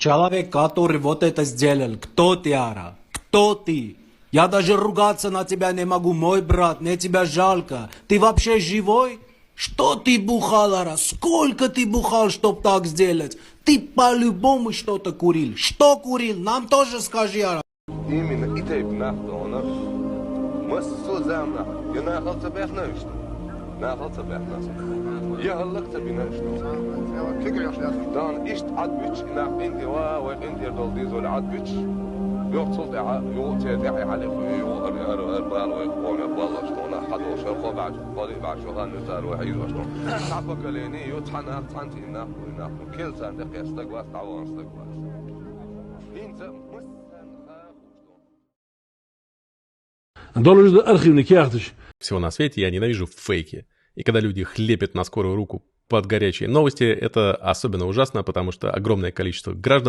Человек, который вот это сделал, кто ты, Ара? Кто ты? Я даже ругаться на тебя не могу, мой брат, мне тебя жалко. Ты вообще живой? Что ты бухал, Ара? Сколько ты бухал, чтоб так сделать? Ты по-любому что-то курил. Что курил? Нам тоже скажи, Ара. Именно и ты нахтонов. Мы созамна. Я нахался бехнешь. Нахался бехнешь. Я halakta binashno. Dan ist adbich nach India wa India dol dizol adbich. يقصد يقتدي على البال ويقول والله شلون احد وشرخه بعد قولي بعد شو هالنزار وحيد وشلون تعبك ليني يطحن اطحنتي ناخذ كل سنه قيستك واستعوان استقبال انت Всего на свете я ненавижу фейки. И когда люди хлепят на скорую руку под горячие новости, это особенно ужасно, потому что огромное количество граждан